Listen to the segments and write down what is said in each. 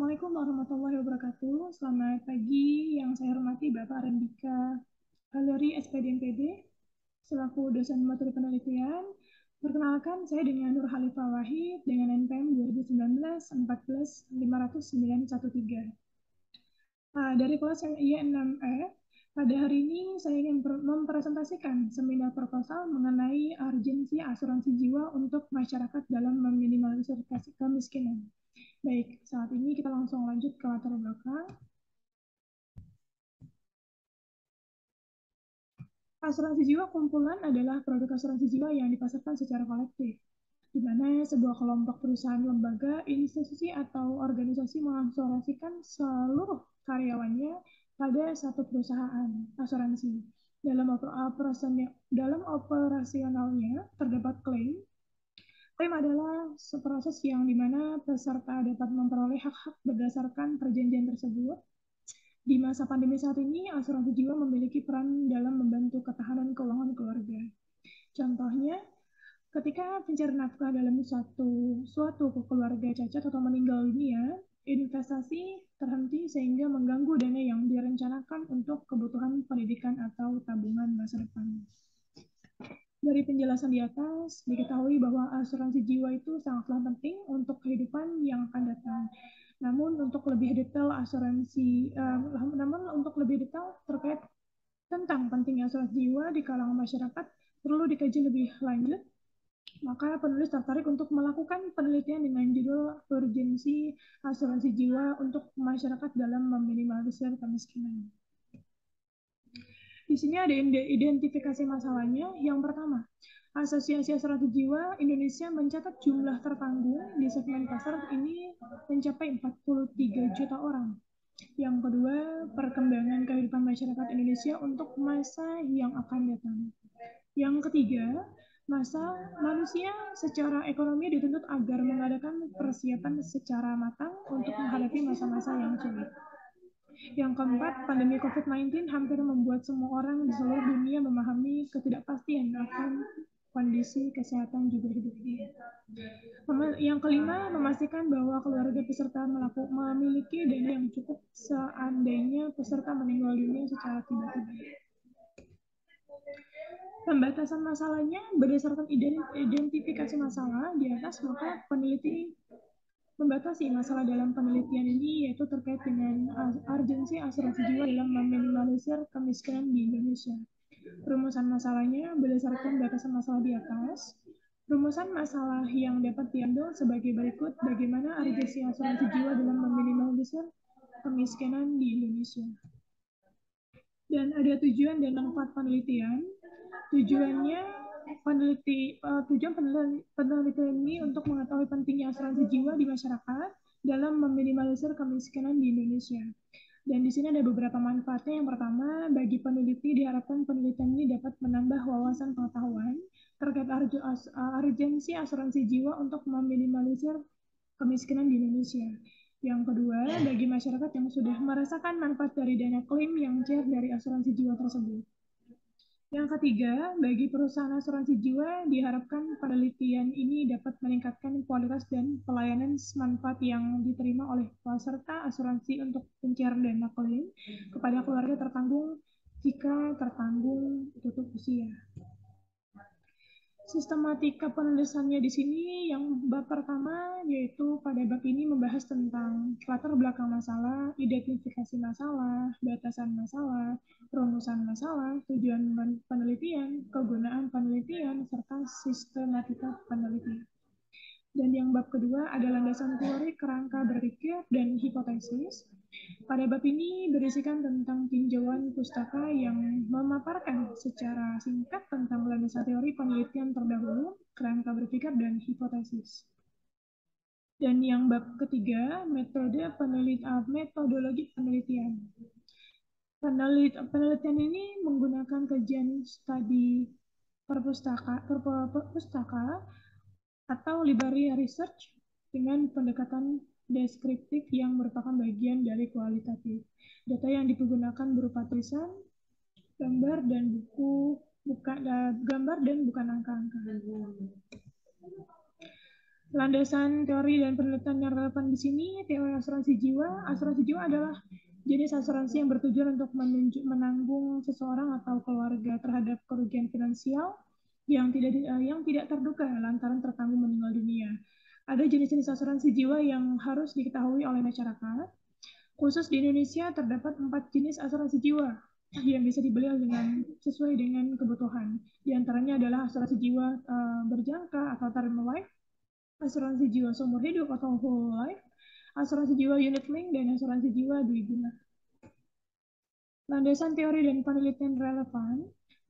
Assalamualaikum warahmatullahi wabarakatuh. Selamat pagi yang saya hormati Bapak Rendika Galeri SPDMPD selaku dosen materi penelitian. Perkenalkan, saya dengan Nur Khalifah Wahid dengan NPM 2019-14-50913. Dari kelas I6E, pada hari ini saya ingin mempresentasikan seminar proposal mengenai urgensi asuransi jiwa untuk masyarakat dalam meminimalisir kemiskinan. Baik, saat ini kita langsung lanjut ke latar belakang. Asuransi jiwa kumpulan adalah produk asuransi jiwa yang dipasarkan secara kolektif, di mana sebuah kelompok perusahaan, lembaga, institusi, atau organisasi mengasuransikan seluruh karyawannya pada satu perusahaan asuransi. Dalam operasionalnya terdapat klaim. Klaim adalah proses yang dimana peserta dapat memperoleh hak-hak berdasarkan perjanjian tersebut. Di masa pandemi saat ini, asuransi jiwa memiliki peran dalam membantu ketahanan keuangan keluarga. Contohnya, ketika pencari nafkah dalam suatu keluarga cacat atau meninggal dunia, investasi terhenti sehingga mengganggu dana yang direncanakan untuk kebutuhan pendidikan atau tabungan masa depan. Dari penjelasan di atas, diketahui bahwa asuransi jiwa itu sangatlah penting untuk kehidupan yang akan datang. Namun untuk lebih detail terkait tentang pentingnya asuransi jiwa di kalangan masyarakat perlu dikaji lebih lanjut. Maka penulis tertarik untuk melakukan penelitian dengan judul urgensi asuransi jiwa untuk masyarakat dalam meminimalisir kemiskinan. Di sini ada identifikasi masalahnya. Yang pertama, Asosiasi Asuransi Jiwa Indonesia mencatat jumlah tertanggung di segmen pasar ini mencapai 43 juta orang. Yang kedua, perkembangan kehidupan masyarakat Indonesia untuk masa yang akan datang. Yang ketiga, manusia secara ekonomi dituntut agar mengadakan persiapan secara matang untuk menghadapi masa-masa yang sulit. Yang keempat, pandemi COVID-19 hampir membuat semua orang di seluruh dunia memahami ketidakpastian akan kondisi kesehatan juga hidupnya. Yang kelima, memastikan bahwa keluarga peserta memiliki dana yang cukup seandainya peserta meninggal dunia secara tiba-tiba. Pembatasan masalahnya berdasarkan identifikasi masalah di atas, maka peneliti membatasi masalah dalam penelitian ini yaitu terkait dengan urgensi asuransi jiwa dalam meminimalisir kemiskinan di Indonesia. Rumusan masalahnya berdasarkan batasan masalah di atas. Rumusan masalah yang dapat diambil sebagai berikut: bagaimana urgensi asuransi jiwa dalam meminimalisir kemiskinan di Indonesia. Dan ada tujuan dan manfaat penelitian. Tujuan penelitian ini untuk mengetahui pentingnya asuransi jiwa di masyarakat dalam meminimalisir kemiskinan di Indonesia. Dan di sini ada beberapa manfaatnya. Yang pertama, bagi peneliti diharapkan penelitian ini dapat menambah wawasan pengetahuan terkait urgensi asuransi jiwa untuk meminimalisir kemiskinan di Indonesia. Yang kedua, bagi masyarakat yang sudah merasakan manfaat dari dana klaim yang cair dari asuransi jiwa tersebut. Yang ketiga, bagi perusahaan asuransi jiwa diharapkan penelitian ini dapat meningkatkan kualitas dan pelayanan manfaat yang diterima oleh peserta asuransi untuk pencairan dana klaim kepada keluarga tertanggung jika tertanggung tutup usia. Sistematika penulisannya di sini yang bab pertama yaitu pada bab ini membahas tentang latar belakang masalah, identifikasi masalah, batasan masalah, rumusan masalah, tujuan penelitian, kegunaan penelitian, serta sistematika penelitian. Dan yang bab kedua ada landasan teori, kerangka berpikir, dan hipotesis. Pada bab ini berisikan tentang tinjauan pustaka yang memaparkan secara singkat tentang landasan teori penelitian terdahulu, kerangka berpikir, dan hipotesis. Dan yang bab ketiga, metodologi penelitian. Penelitian ini menggunakan kajian studi perpustaka atau library research dengan pendekatan deskriptif yang merupakan bagian dari kualitatif. Data yang digunakan berupa tulisan, gambar, dan bukan angka-angka. Landasan teori dan penelitian yang relevan di sini, teori asuransi jiwa. Asuransi jiwa adalah jenis asuransi yang bertujuan untuk menanggung seseorang atau keluarga terhadap kerugian finansial yang tidak terduga lantaran tertanggung meninggal dunia. Ada jenis-jenis asuransi jiwa yang harus diketahui oleh masyarakat. Khusus di Indonesia terdapat 4 jenis asuransi jiwa yang bisa dibeli sesuai dengan kebutuhan. Di antaranya adalah asuransi jiwa berjangka atau term life, asuransi jiwa seumur hidup atau whole life, asuransi jiwa unit link, dan asuransi jiwa dwiguna. Landasan teori dan penelitian relevan.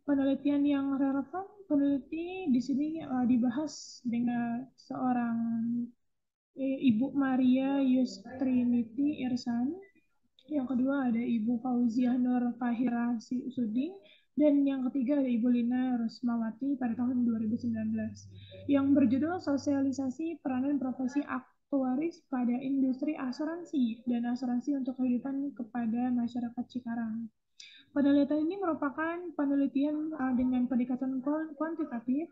Penelitian yang relevan, peneliti di sini dibahas dengan seorang Ibu Maria Yustrinity Irsan. Yang kedua ada Ibu Fauziah Nur Fahira Suding, dan yang ketiga ada Ibu Lina Rusmawati pada tahun 2019 yang berjudul Sosialisasi Peranan Profesi Aktuaris pada Industri Asuransi dan Asuransi untuk Kehidupan kepada Masyarakat Cikarang. Penelitian ini merupakan penelitian dengan pendekatan kuantitatif.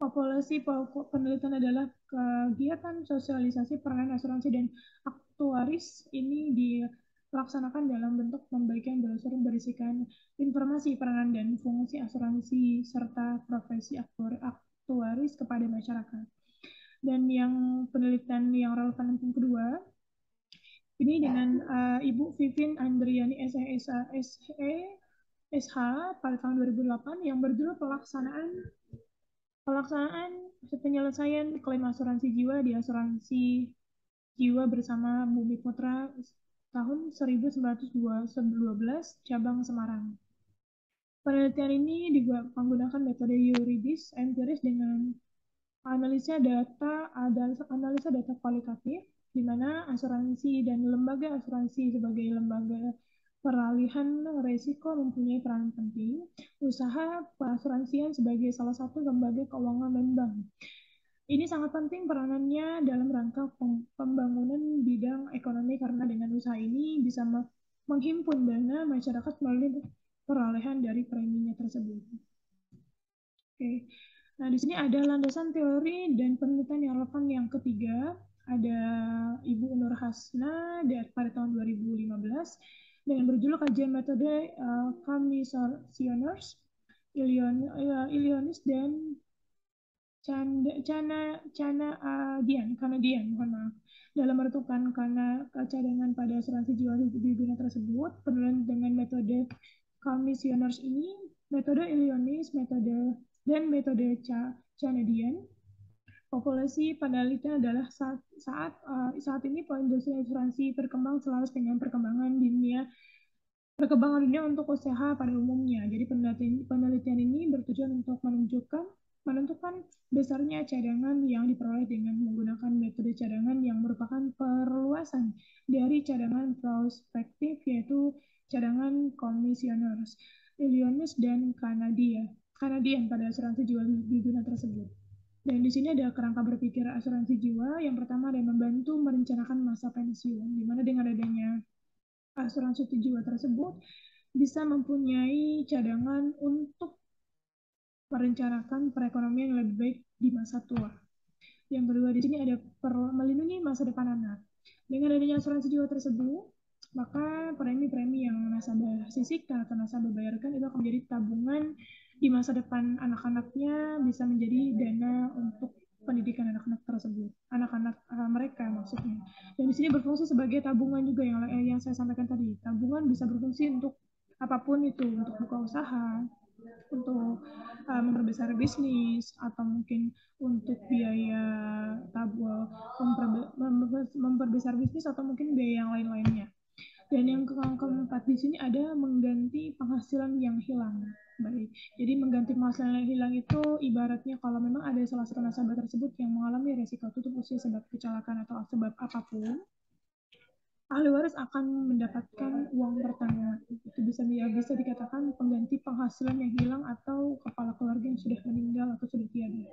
Populasi penelitian adalah kegiatan sosialisasi peranan asuransi dan aktuaris ini dilaksanakan dalam bentuk pembagian brosur berisikan informasi peranan dan fungsi asuransi serta profesi aktuaris kepada masyarakat. Dan yang penelitian yang relevan yang kedua, ini dengan Ibu Vivin Andriani SH pada tahun 2008 yang berjudul pelaksanaan penyelesaian klaim asuransi jiwa di asuransi jiwa bersama Bumi Putra tahun 1912 cabang Semarang. Penelitian ini menggunakan metode yuridis empiris dengan analisa data kualitatif, di mana asuransi dan lembaga asuransi sebagai lembaga peralihan risiko mempunyai peran penting. Usaha peasuransian sebagai salah satu lembaga keuangan non-bank. Ini sangat penting peranannya dalam rangka pembangunan bidang ekonomi karena dengan usaha ini bisa menghimpun dana masyarakat melalui perolehan dari preminya tersebut. Oke. Nah, di sini ada landasan teori dan penelitian yang relevan yang ketiga. Ada Ibu Nur Hasna pada tahun 2015 dengan berjudul kajian metode Commissioners, Illinois dan Kanadian, mohon maaf. Dalam menentukan cadangan pada asuransi jiwa di dunia tersebut, penelitian dengan metode Commissioners ini, metode Illinois, dan metode Canadian. Populasi penelitian adalah saat ini industri asuransi berkembang selaras dengan perkembangan dunia untuk usaha pada umumnya. Jadi penelitian ini bertujuan untuk menentukan besarnya cadangan yang diperoleh dengan menggunakan metode cadangan yang merupakan perluasan dari cadangan prospektif, yaitu cadangan Commissioners, Illinois dan Kanadian pada asuransi jiwa di dunia tersebut. Dan di sini ada kerangka berpikir asuransi jiwa. Yang pertama adalah membantu merencanakan masa pensiun, di mana dengan adanya asuransi jiwa tersebut bisa mempunyai cadangan untuk merencanakan perekonomian yang lebih baik di masa tua. Yang kedua di sini ada melindungi masa depan anak. Dengan adanya asuransi jiwa tersebut, maka premi-premi yang nasabah sisihkan atau nasabah bayarkan itu akan menjadi tabungan di masa depan anak-anaknya, bisa menjadi dana untuk pendidikan anak-anak tersebut, anak-anak mereka maksudnya. Dan di sini berfungsi sebagai tabungan juga yang saya sampaikan tadi. Tabungan bisa berfungsi untuk apapun itu, untuk buka usaha, untuk memperbesar bisnis, atau mungkin untuk biaya memperbesar bisnis, atau mungkin biaya yang lain-lainnya. Dan yang keempat di sini ada mengganti penghasilan yang hilang. Baik, jadi mengganti penghasilan yang hilang itu ibaratnya kalau memang ada salah satu nasabah tersebut yang mengalami resiko tutup usia sebab kecelakaan atau sebab apapun, ahli waris akan mendapatkan uang pertanggungan. Itu bisa dikatakan pengganti penghasilan yang hilang atau kepala keluarga yang sudah meninggal atau sudah tiada.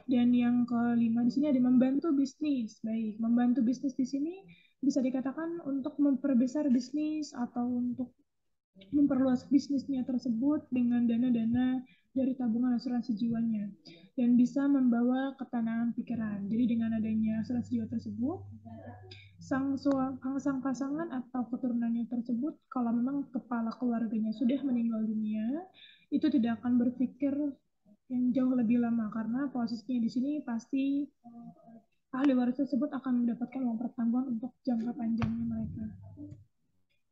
Dan yang kelima di sini ada membantu bisnis. Baik, membantu bisnis di sini bisa dikatakan untuk memperbesar bisnis atau untuk memperluas bisnisnya tersebut dengan dana-dana dari tabungan asuransi jiwanya. dan bisa membawa ketenangan pikiran. Jadi dengan adanya asuransi jiwa tersebut, sang pasangan atau keturunannya tersebut, kalau memang kepala keluarganya sudah meninggal dunia, itu tidak akan berpikir yang jauh lebih lama, karena posisinya di sini pasti ahli waris tersebut akan mendapatkan uang pertanggungan untuk jangka panjangnya mereka.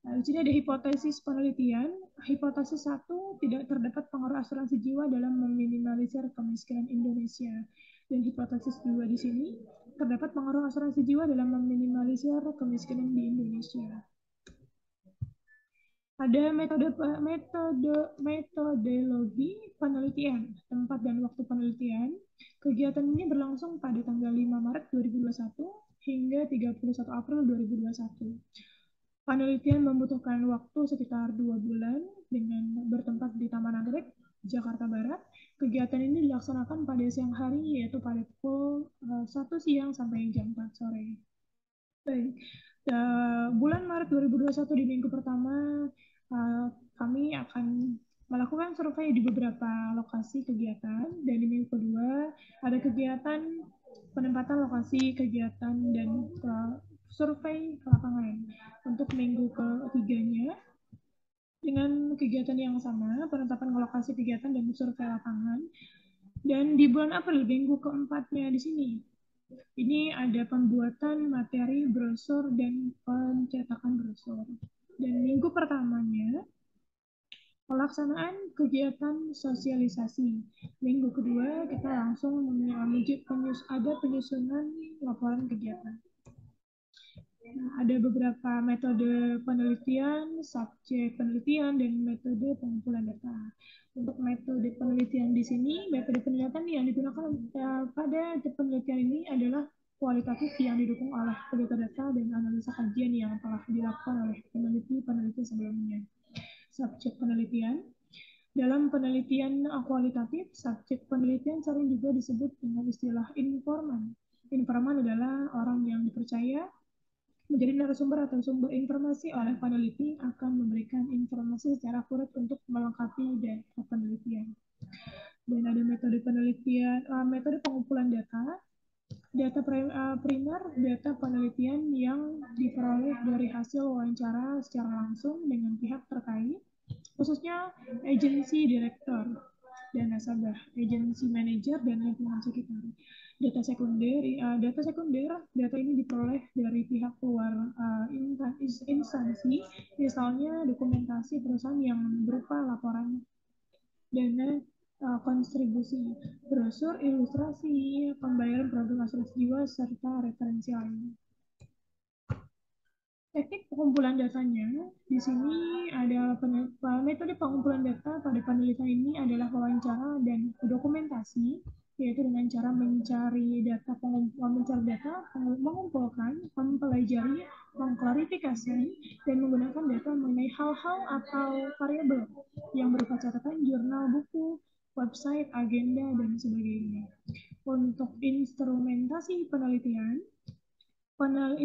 Nah, di sini ada hipotesis penelitian. Hipotesis 1, tidak terdapat pengaruh asuransi jiwa dalam meminimalisir kemiskinan Indonesia. Dan hipotesis 2 di sini, terdapat pengaruh asuransi jiwa dalam meminimalisir kemiskinan di Indonesia. Ada metodologi penelitian, tempat dan waktu penelitian. Kegiatan ini berlangsung pada tanggal 5 Maret 2021 hingga 31 April 2021. Penelitian membutuhkan waktu sekitar 2 bulan dengan bertempat di Taman Nagrek, Jakarta Barat. Kegiatan ini dilaksanakan pada siang hari, yaitu pada pukul 1 siang sampai jam 4 sore. Baik, bulan Maret 2021 di minggu pertama, kami akan melakukan survei di beberapa lokasi kegiatan, dan di minggu kedua ada kegiatan penempatan lokasi kegiatan dan survei ke lapangan. Untuk minggu ketiganya, dengan kegiatan yang sama, penetapan lokasi kegiatan dan survei lapangan. Dan di bulan April, minggu keempatnya di sini, ini ada pembuatan materi brosur dan pencetakan brosur. Dan minggu pertamanya, pelaksanaan kegiatan sosialisasi. Minggu kedua, kita langsung ada penyusunan laporan kegiatan. Nah, ada beberapa metode penelitian, subjek penelitian, dan metode pengumpulan data. Untuk metode penelitian di sini, metode penelitian yang digunakan pada penelitian ini adalah kualitatif yang didukung oleh data dan analisa kajian yang telah dilakukan oleh peneliti sebelumnya. Subjek penelitian. Dalam penelitian kualitatif, subjek penelitian sering juga disebut dengan istilah informan. Informan adalah orang yang dipercaya menjadi narasumber atau sumber informasi oleh peneliti, akan memberikan informasi secara akurat untuk melengkapi data penelitian. Dan ada metode penelitian, metode pengumpulan data primer, data penelitian yang diperoleh dari hasil wawancara secara langsung dengan pihak terkait, khususnya agensi direktur dan nasabah, agensi manajer, dan lingkungan sekitar. Data sekunder, data ini diperoleh dari pihak luar instansi, misalnya dokumentasi perusahaan yang berupa laporan dana kontribusi, brosur, ilustrasi, pembayaran produk asuransi jiwa, serta referensi lainnya. Teknik pengumpulan datanya, di sini ada metode pengumpulan data pada penelitian ini adalah wawancara dan dokumentasi, yaitu dengan cara mencari data, mengumpulkan, mempelajari, mengklarifikasi, dan menggunakan data mengenai hal-hal atau variabel yang berupa catatan, jurnal, buku, website, agenda, dan sebagainya. Untuk instrumentasi penelitian,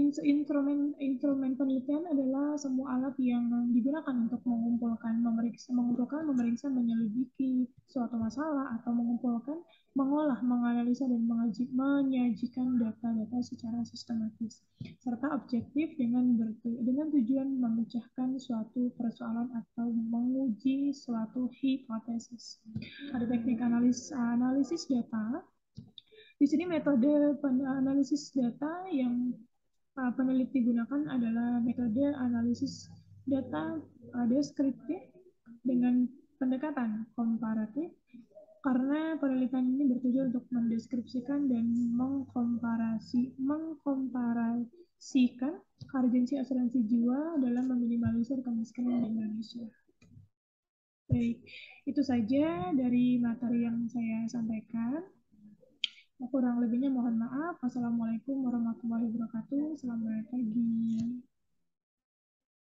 instrumen penelitian adalah semua alat yang digunakan untuk mengumpulkan, memeriksa, menyelidiki suatu masalah, atau mengolah, menganalisa, dan menyajikan data-data secara sistematis, serta objektif dengan tujuan memecahkan suatu persoalan atau menguji suatu hipotesis. Ada teknik analisis data. Di sini metode analisis data yang peneliti gunakan adalah metode analisis data deskriptif dengan pendekatan komparatif, karena penelitian ini bertujuan untuk mendeskripsikan dan mengkomparasikan urgensi asuransi jiwa dalam meminimalisir kemiskinan di Indonesia. Baik, itu saja dari materi yang saya sampaikan. Kurang lebihnya mohon maaf. Wassalamualaikum warahmatullahi wabarakatuh. Selamat pagi.